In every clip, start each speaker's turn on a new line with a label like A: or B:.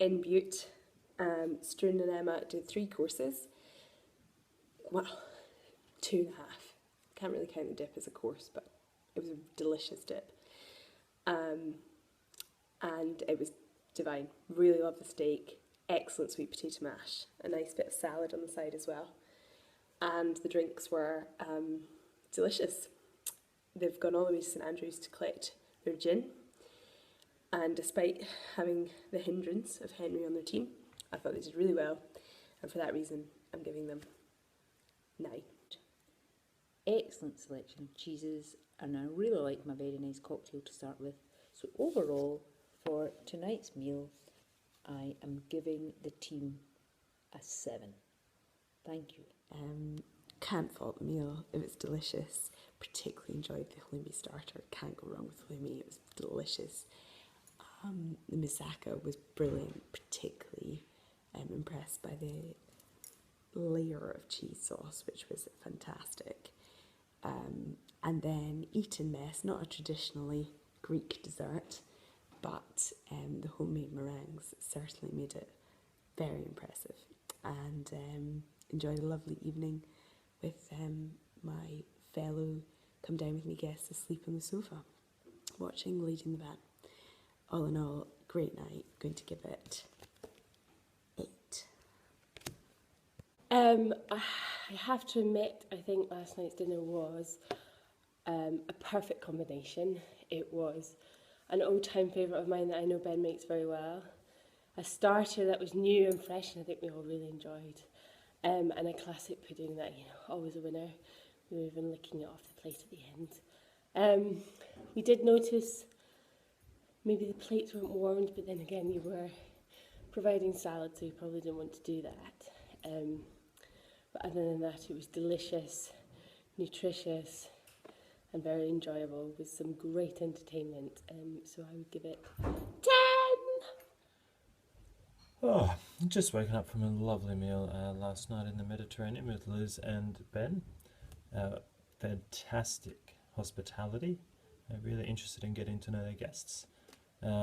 A: in Bute. Struan and Emma did 3 courses. Well, 2.5. Can't really count the dip as a course, but it was a delicious dip. And it was divine. Really loved the steak. Excellent sweet potato mash. A nice bit of salad on the side as well. And the drinks were delicious. They've gone all the way to St Andrews to collect their gin. And despite having the hindrance of Henry on their team, I thought they did really well. And for that reason, I'm giving them 9.
B: Excellent selection of cheeses, and I really like my very nice cocktail to start with. So overall, for tonight's meal, I am giving the team a 7. Thank you.
A: Can't fault the meal. It was delicious. Particularly enjoyed the halloumi starter. Can't go wrong with halloumi. It was delicious. The moussaka was brilliant. Particularly impressed by the layer of cheese sauce, which was fantastic. And then Eton mess, not a traditionally Greek dessert, but the homemade meringues certainly made it very impressive. And enjoyed a lovely evening with my fellow come down with me guests asleep on the sofa, watching Leading the Van. All in all, great night. Going to give it 8.
C: I have to admit, I think last night's dinner was a perfect combination. It was an old-time favourite of mine that I know Ben makes very well, a starter that was new and fresh and I think we all really enjoyed, and a classic pudding that, you know, always a winner. We were even licking it off the plate at the end. We did notice maybe the plates weren't warmed, but then again you were providing salad, so you probably didn't want to do that. But other than that, it was delicious, nutritious, and very enjoyable with some great entertainment. So I would give it 10!
D: Oh, just waking up from a lovely meal last night in the Mediterranean with Liz and Ben. Fantastic hospitality. Really interested in getting to know their guests.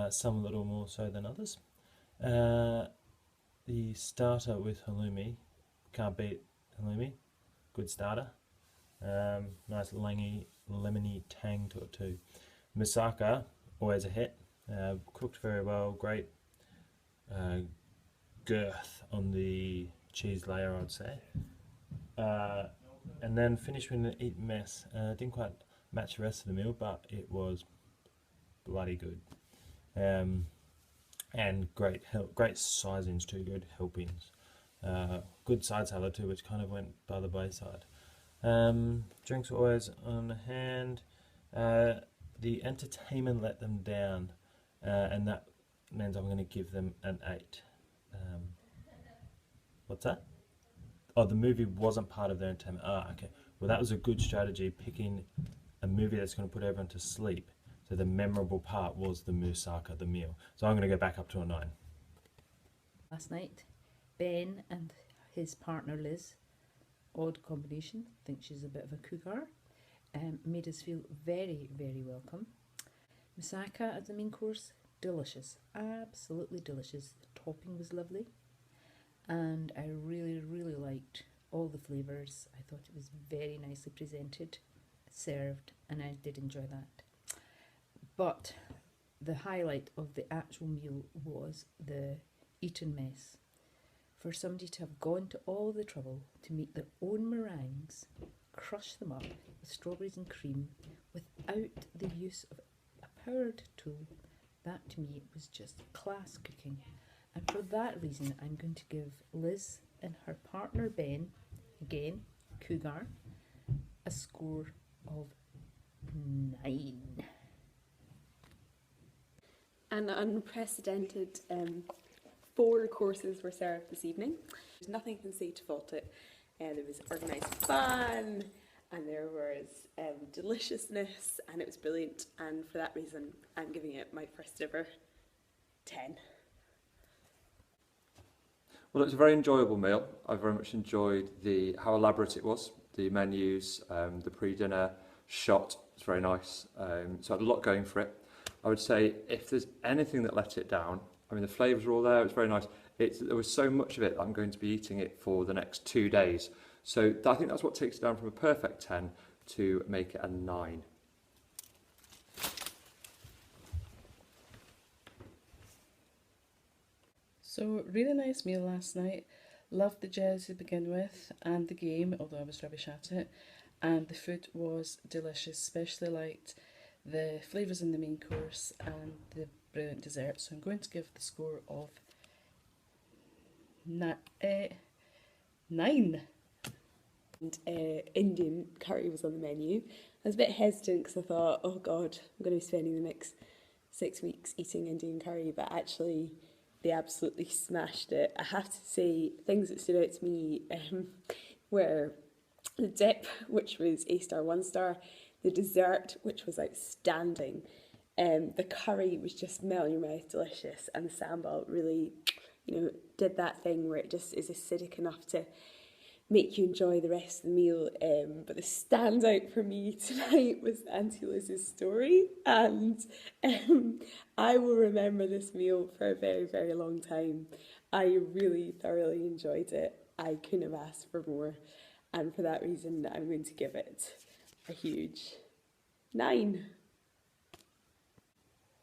D: Some a little more so than others. The starter with halloumi, can't beat halloumi. Good starter. Nice lemony tang to it too. Moussaka, always a hit. Cooked very well, great girth on the cheese layer, I'd say. And then finished with an eat mess. Didn't quite match the rest of the meal, but it was bloody good. And great sizings too, good helpings. Good side salad too, which kind of went by the wayside. Drinks were always on hand. The entertainment let them down, and that means I'm going to give them an 8. What's that? Oh, the movie wasn't part of their entertainment. Ah, okay. Well, that was a good strategy, picking a movie that's going to put everyone to sleep. So the memorable part was the moussaka, the meal. So I'm going to go back up to a 9.
B: Last night, Ben and his partner Liz, odd combination, think she's a bit of a cougar, made us feel very, very welcome. Moussaka as the main course, delicious, absolutely delicious. The topping was lovely, and I really, really liked all the flavours. I thought it was very nicely presented, served, and I did enjoy that. But the highlight of the actual meal was the Eton mess. For somebody to have gone to all the trouble to make their own meringues, crush them up with strawberries and cream without the use of a powdered tool, that to me was just class cooking. And for that reason, I'm going to give Liz and her partner Ben, again, cougar, a score of 9.
A: An unprecedented 4 courses were served this evening. There's nothing I can say to fault it. There was organised fun, and there was deliciousness, and it was brilliant. And for that reason, I'm giving it my first ever 10.
E: Well, it was a very enjoyable meal. I very much enjoyed how elaborate it was, the menus, the pre-dinner shot was very nice. So I had a lot going for it. I would say if there's anything that let it down, I mean, the flavours are all there. It's very nice. There was so much of it that I'm going to be eating it for the next 2 days. So I think that's what takes it down from a perfect 10 to make it a 9.
F: So, really nice meal last night. Loved the jazz to begin with and the game, although I was rubbish at it. And the food was delicious, especially liked the flavours in the main course and the brilliant dessert. So I'm going to give the score of 9.
A: And Indian curry was on the menu. I was a bit hesitant because I thought, oh God, I'm going to be spending the next 6 weeks eating Indian curry, but actually they absolutely smashed it. I have to say, things that stood out to me were the dip, which was A-star, 1-star, the dessert, which was outstanding, the curry was just melt in your mouth, delicious, and the sambal really, did that thing where it just is acidic enough to make you enjoy the rest of the meal. But the standout for me tonight was Auntie Liz's story, and I will remember this meal for a very, very long time. I really thoroughly enjoyed it. I couldn't have asked for more, and for that reason I'm going to give it a huge 9.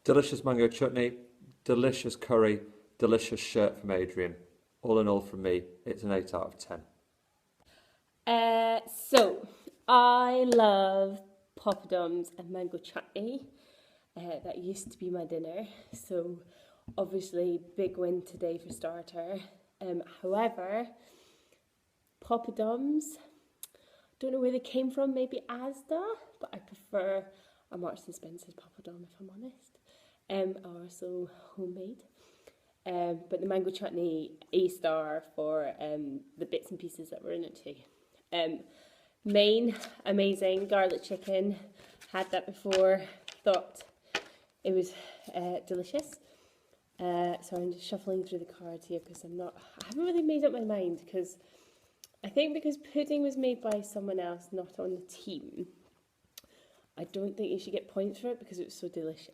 E: Delicious mango chutney, delicious curry, delicious shirt from Adrian. All in all from me, it's an 8 out of 10.
C: So, I love poppadoms and mango chutney. That used to be my dinner. So, obviously, big win today for starter. However, poppadoms, don't know where they came from, maybe Asda, but I prefer a Marks and Spencer's poppadom, if I'm honest. Are also homemade. But the mango chutney, A-star for the bits and pieces that were in it too. Main, amazing, garlic chicken, had that before, thought it was delicious. So I'm just shuffling through the cards here because I haven't really made up my mind, because I think because pudding was made by someone else, not on the team, I don't think you should get points for it because it was so delicious.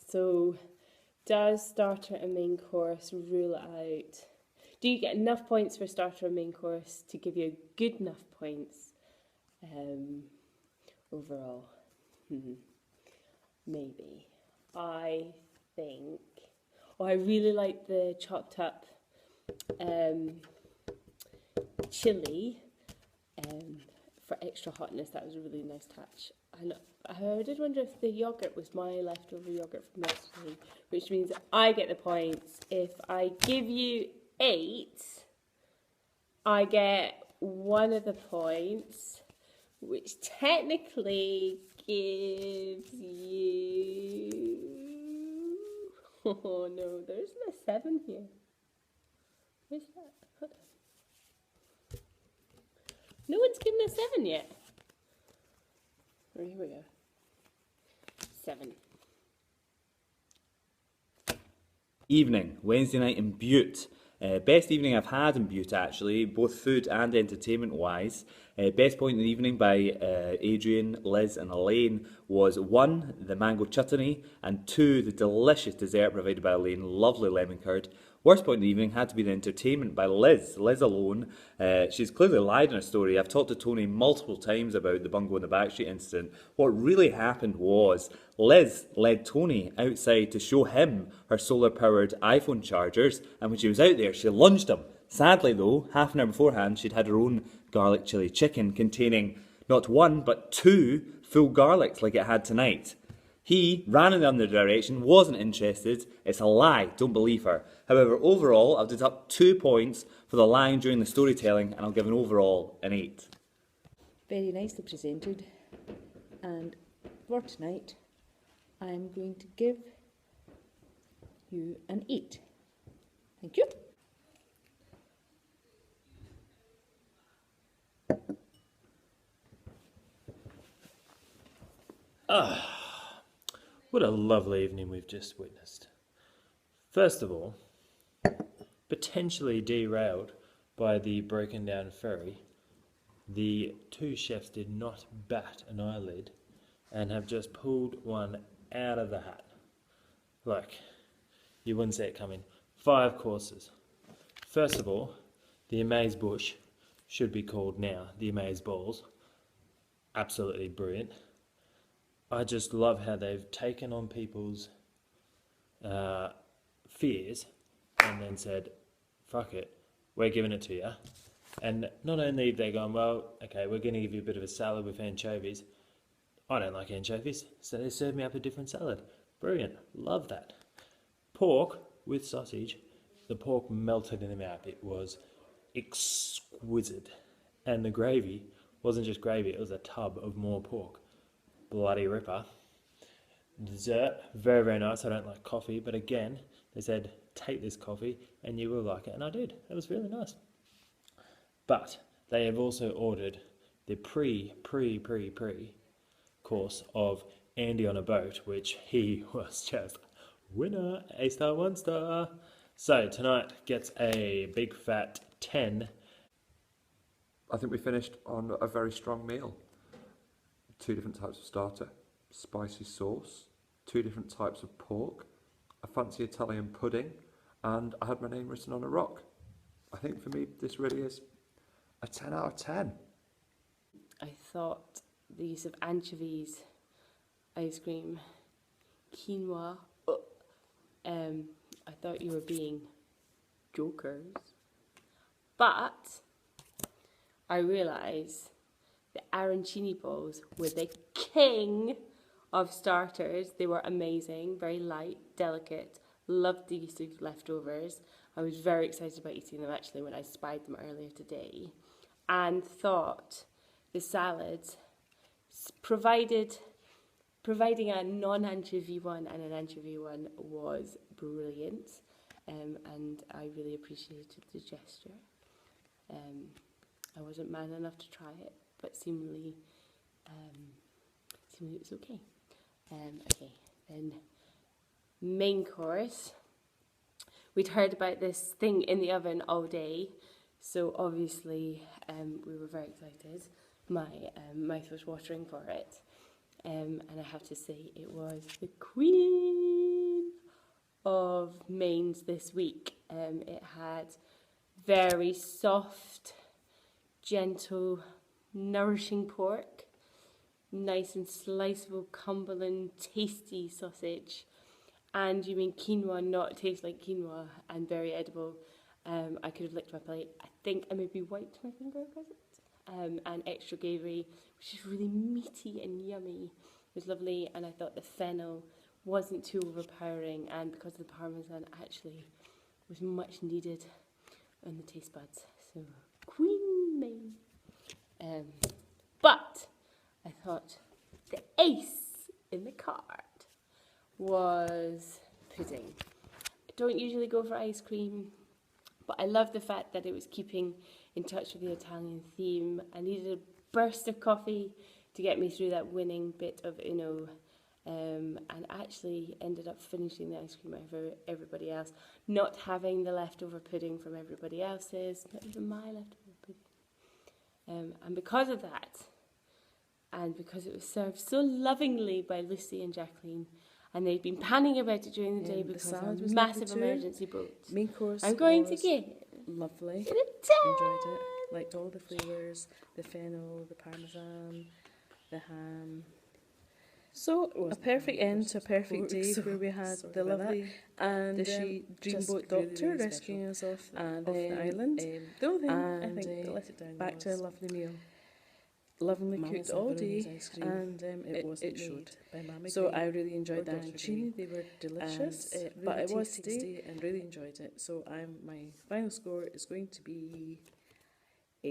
C: So does starter and main course rule it out? Do you get enough points for starter and main course to give you good enough points overall? Maybe. I think... Oh, I really like the chopped up chili for extra hotness. That was a really nice touch. And I did wonder if the yoghurt was my leftover yoghurt from yesterday, which means I get the points. If I give you 8, I get 1 of the points, which technically gives you... Oh no, there isn't a 7 here. Where's that? Hold on. No one's given a 7 yet. Oh, here we go. 7.
G: Evening, Wednesday night in Bute. Best evening I've had in Bute, actually, both food and entertainment wise. Best point in the evening by Adrian, Liz and Elaine was 1, the mango chutney, and 2, the delicious dessert provided by Elaine, lovely lemon curd. Worst point in the evening had to be the entertainment by Liz alone. She's clearly lied in her story. I've talked to Tony multiple times about the bungo in the backstreet incident. What really happened was Liz led Tony outside to show him her solar-powered iPhone chargers, and when she was out there, she lunged him. Sadly, though, half an hour beforehand, she'd had her own garlic chili chicken containing not 1, but 2 full garlics like it had tonight. He ran in the other direction, wasn't interested. It's a lie, don't believe her. However, overall, I'll deduct 2 points for the lying during the storytelling, and I'll give an overall an 8.
B: Very nicely presented. And for tonight, I'm going to give you an 8. Thank you.
D: What a lovely evening we've just witnessed. First of all, potentially derailed by the broken down ferry, the 2 chefs did not bat an eyelid and have just pulled one out of the hat. Like, you wouldn't see it coming. 5 courses. First of all, the Amaze Bush should be called now the Amaze Balls. Absolutely brilliant. I just love how they've taken on people's fears and then said, fuck it, we're giving it to you. And not only have they gone, well, okay, we're going to give you a bit of a salad with anchovies. I don't like anchovies, so they served me up a different salad. Brilliant, love that. Pork with sausage, the pork melted in the mouth. It was exquisite. And the gravy wasn't just gravy, it was a tub of more pork. Bloody ripper. Dessert, very, very nice. I don't like coffee, but again, they said, take this coffee and you will like it. And I did. It was really nice. But they have also ordered the pre course of Andy on a boat, which he was just winner, A star, 1 star. So tonight gets a big fat 10.
E: I think we finished on a very strong meal. 2 different types of starter, spicy sauce, 2 different types of pork, a fancy Italian pudding, and I had my name written on a rock. I think for me, this really is a 10 out of 10.
C: I thought the use of anchovies, ice cream, quinoa, I thought you were being jokers. But I realised the arancini balls were the king of starters. They were amazing, very light, delicate. Loved the use of leftovers. I was very excited about eating them actually when I spied them earlier today. And thought the salads, providing a non-anchovy one and an anchovy one, was brilliant. And I really appreciated the gesture. I wasn't man enough to try it, but seemingly it was okay. Okay, then main course. We'd heard about this thing in the oven all day, so obviously we were very excited. My mouth was watering for it, and I have to say it was the queen of mains this week. It had very soft, gentle, nourishing pork, nice and sliceable Cumberland tasty sausage, and you mean quinoa not taste like quinoa and very edible. I could have licked my plate. I think I maybe wiped my finger across it. And extra gravy, which is really meaty and yummy. It was lovely, and I thought the fennel wasn't too overpowering, and because of the parmesan actually was much needed on the taste buds. So queen main. But I thought the ace in the card was pudding. I don't usually go for ice cream, but I love the fact that it was keeping in touch with the Italian theme. I needed a burst of coffee to get me through that winning bit of Uno, and actually ended up finishing the ice cream over everybody else, not having the leftover pudding from everybody else's, not even my leftover pudding. And because of that, and because it was served so lovingly by Lucy and Jacqueline, and they'd been panning about it during the day
F: The
C: because
F: salad
C: of a
F: was
C: massive
F: lovely too.
C: emergency boat.
F: Main course
C: I'm going to
F: was
C: give
F: lovely.
C: it a 10.
F: Enjoyed it. Liked all the flavours, the fennel, the parmesan, the ham. So a perfect end to a perfect day where we had the lovely and the dreamboat doctor rescuing us off the island. The only thing I think that let it down back to a lovely meal. Lovingly cooked all day, and it showed. So I really enjoyed the arancini. They were delicious, but it was tasty and really enjoyed it. So my final score is going to be a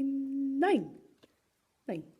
F: 9.